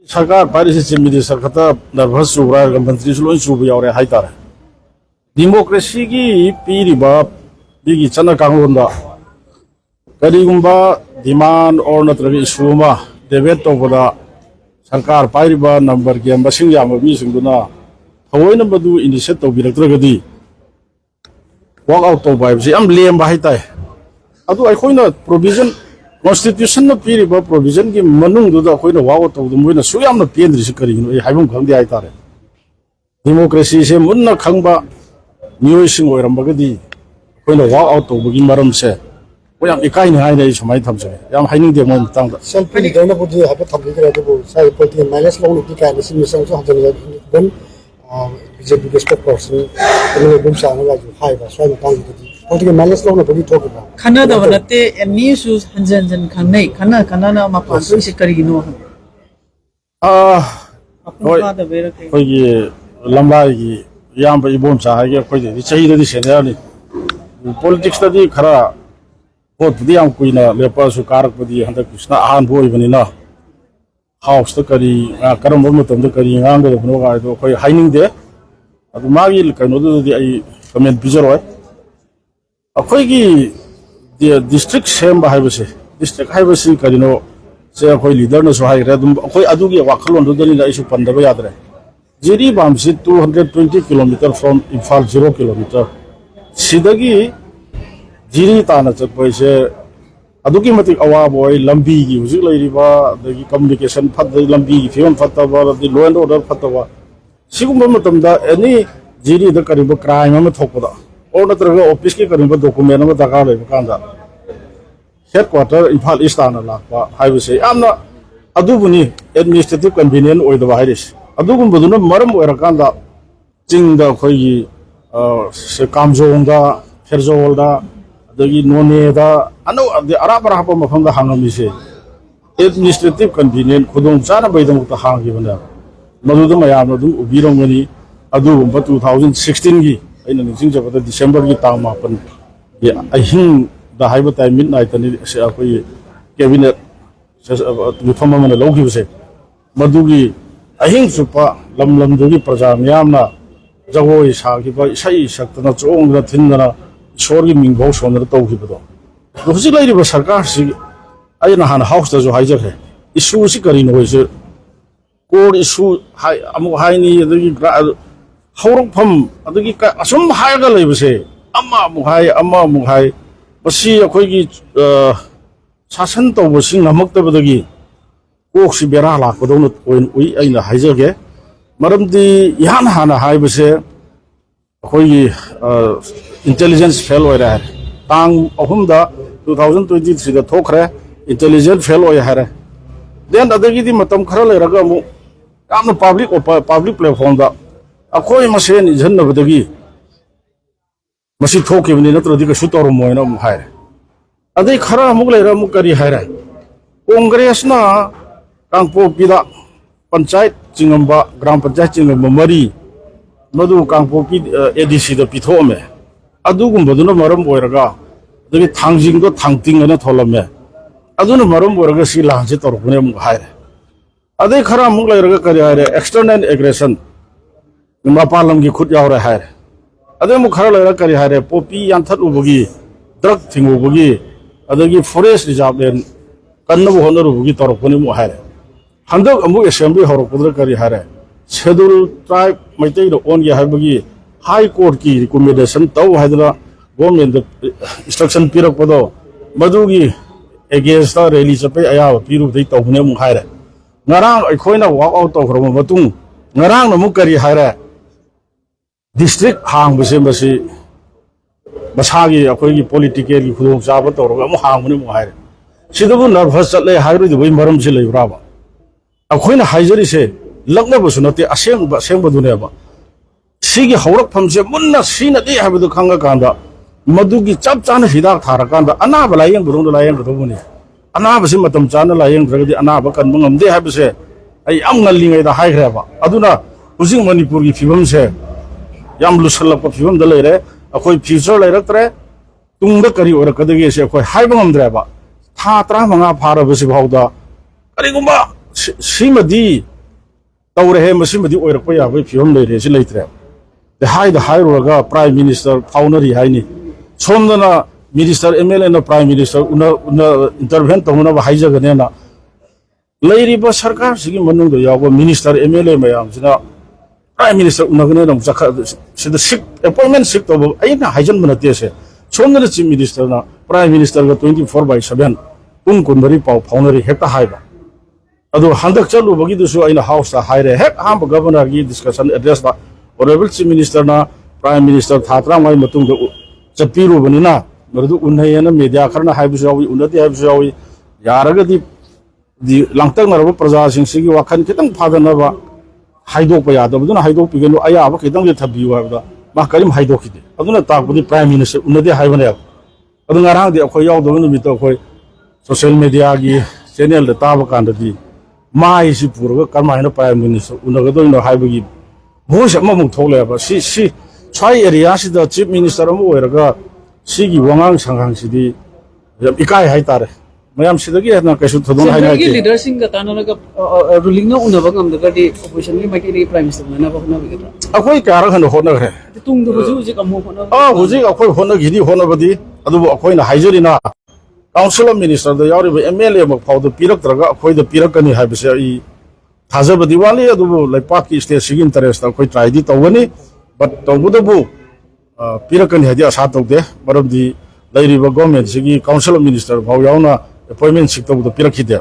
सरकार पारिस चिमी सरकार नर्वस चुब्रा मंत्री लोन चुब यारे हाइतार डेमोक्रेसी की पीरी चना कांगलोंदा करीगुंबा डिमांड और नत्रग इशू मा डेबेट तौबदा सरकार पाइरिबा नंबर के मसिंग याम मिसिंगदुना थवोइना बदु इनिशिएट तौबिरक्त्रगदी वर्क आउट तौबा हाइबसे याम लेम्बा हाइताय अदु अखोइना provision Constitution na piri ba provision ki manung du da khoi na wa to du moi na su yam na pendri se kari no hai bum khang di ai tare democracy se mun na khang ba nyoi sing oi ram ba di khoi na wa out to gi maram se ko yam ikai ni hai nei samai tham se yam hai ning de mo tang da self leader na bu di ha ba tham gi ra de bu sai political minus long ni ka ni sim sang so ha de ben BJP ke spokesperson ni bum sa na ga ju hai ba sai na tang di political minus long na bu di talk ba खाना दबा नते any सु हंजन जन खाने खाना खाना ना मा पासो से करी no hoi gi lambai gi yam ba ibom cha ha ge khoi de chei de senior ni politics ta di khara vote di am kuina lepa su karak padi handa krishna an boi bani na house ta kari karam mo tam da kari ngang de no ga do khoi haining de adu magi kaino do di ai comment bizaroi akhoi gi district sem ba haibase district haibase karino se khoi leader no so hai re dum khoi adu gi wakhalon do dali la isu pandaba yadre jiri bam se 220 km from Imphal 0 km sidagi jiri ta na chapoi se adu gi matik awa boy lambi gi hujik lai ba dagi communication phat dai lambi gi fion phat ba di law and order phat ba sigum ba matam da any jiri da kariba crime ma thokpada और नत्रगा office के करीब document में दरकार लेबा कांदा headquarter Imphal east आना लापा हाइबसे यामना अदुबुनी administrative convenient ओइदबा हाइरिस अदुगुंबदुना मरम ओइरकांदा चिंगदा खोई से कामजोंदा फेरजोलदा अदगी नोनेदा अनो अराबरा हापा मफंदा हांगमिसे एडमिनिस्ट्रेटिव कन्वीनियंट खुदों चाना बैदमुता हांगिबना मदुदु मयामना दुम उबिरोंगनी अदुगुंबा 2016 की अगर निश्चित जब दिसंबर की तांग मापन ये अहिंग दाहाई बताए मिडनाइट तनी से कोई कैबिनेट मिफम में लोग ही उसे मधुगी अहिंग सुपा लम लम जोगी प्रजा म्यामना जगोई सागी पर इसाई शक्तना चोंग द थिंदना ईश्वर की मिंगभो सोनर तो की बदो दोसी लाइरी बस सरकार सी अय ना हान हाउस द जो हाइजर है इशू सी करी नो से कोड इशू हाई अमु हाई नी दगी हौरफम अदगी असुम हायगा लेबसे अमा मुहाय बसी अखोगी शासन तौबसी नमक्तबदगी कोक्सी बेरा लाकदोन ओइन उई अइना हाइजगे मरमदी इहान हाना हाइबसे अखोगी इंटेलिजेंस फेल ओइरा है तांग अहुमदा 2023 दा थोखरे इंटेलिजेंस फेल ओइ हारे देन अदगी दी मतम खरा लेरगा मु कामना पब्लिक प्लेटफॉर्म दा अखोई मसेन इजन्नबदगी मसी थोकेबनि नत्रदि कछु तोरमोयना मु हाय अदै खरा मुक लेरा मु करी हायरा कांग्रेस ना कांगपोपिदा पंचायत चिंगंबा ग्राम पंचायत चिंगंबा मरी मदु कांगपोपि एडीसी द पिथोमे अदुगुंबदुना मरम ओइरगा दगी थांजिंग दो थांतिंगना थोलमे अदुना मरम ओइरगा सि लांसे तोरबने मु हाय अदै खरा मुक लेरा करी हायरा एक्सटर्नल एग्रेशन मपालम की खुद याव रहा है अदे मुखर लगा करी हारे पोपी यांथत उबगी ड्रग थिंग उबगी अदगी फॉरेस्ट रिजर्व लेन कन्नबो होनर उबगी तोरपनि मु हारे हंदक अमु असेंबली हरपुद्र करी हारे शेड्यूल ट्राइब मैतै द ओन या हाबगी हाई कोर्ट की रिकमेंडेशन तौ हादला गवर्नमेंट इंस्ट्रक्शन पिरक पदो मदुगी अगेंस्ट द रैली चपे आया पिरु दei तौने मु हारे ngarang अखोइना वॉक आउट तौखरम मतुंग ngarang न मु करी हारे district hang bese bese masagi akoi political ki khudong chaba torga mu hang mu haire sidabu nervous chatle hairu di bai maram se lei braba akoi na haijari se lagna bu sunate aseng ba dune ba sigi haurak pham se munna sina de habdu khanga kanda madugi chap chana hidak thara kanda ana balayeng burung layeng rodobuni ana base matam chana layeng dragdi ana ba kan mangam de habse ai am ngallingai da haire ba aduna using manipur ki phibam se याम लुसलप फिवम द लेरे अखोई future लेरक्तरे तुंगद करी ओरकदगे से अखोई हाइबंगमद्रेबा था 35 फारबसि भावदा करिगुंबा सीमदी तौरे हे मसिमदि ओइरकप याबै फिवम लेरे सि लेत्रे दे हाइरुगा प्राइम मिनिस्टर फाउनरी हाइनि सोमदना मिनिस्टर एमएलए ना प्राइम मिनिस्टर उना इंटरवेन तौना हाइजगनेना लेरिबा सरकार सिगी मनुंग यावो मिनिस्टर एमएलए मयाम सिना प्राइम मिनिस्टर उनगने नम जखा सिदा सिक अपॉइंटमेंट सिक तो अइना हाइजन बनते से सोमदना चीफ मिनिस्टर ना प्राइम मिनिस्टर का 24/7 कुनबरी पाव फाउनरी हेक्टा हाइबा अदो हंदक चलुबगी दुसु अइना हाउस ता हाइरे हेक हाम गवर्नर की डिस्कशन एड्रेस दा ऑनरेबल चीफ मिनिस्टर ना प्राइम मिनिस्टर थात्रा माइ मतुंग चपिरु बनिना मरदु उन्नयन मीडिया खरना हाइबुसु यावी उन्नति हाइबुसु यावी यारगदि दि लांगतक नरबो प्रजा सिंसिगी वाखन खितंग फादनबा हाइदोक यादबदुना हाइदोक पिगनु अयाबा खितंग थबियु हाइबदा मा करिम हाइदोकिदे अदुना ताकबदि प्राइम मिनिस्टर उन्नति हाइबने अदु ngarang di akhoi yaudong nu mito akhoi social media gi channel da taba kan di mai si purga karmaina prime minister unaga do no haibagi bhos amma mu thole ba si chai area si da chief minister amu oiraga si gi wangang sanghang si di ikai hai tare mayam si da gi na kaisu thodon hai na की leader Singh का ताना का ruling ना उन्हें Burgman दगा दी opposition में बाकी री प्राइम मिनिस्टर ना बगना बिगरा akhoi kara khan hona gre तुम तो हुजु कमो होना huji akhoi hona gi di hona badi adu akhoi na haijari na council of minister da yauri MLA mak phau da pirak traga akhoi da pirak kani haibse I thajabadi wali adu laipak ki state sig interest akhoi try di tawani but tawbudu bu pirak kani hadi asa tawde maram di lairiba government sigi council of minister phau yauna appointment sik tawbudu pirak khide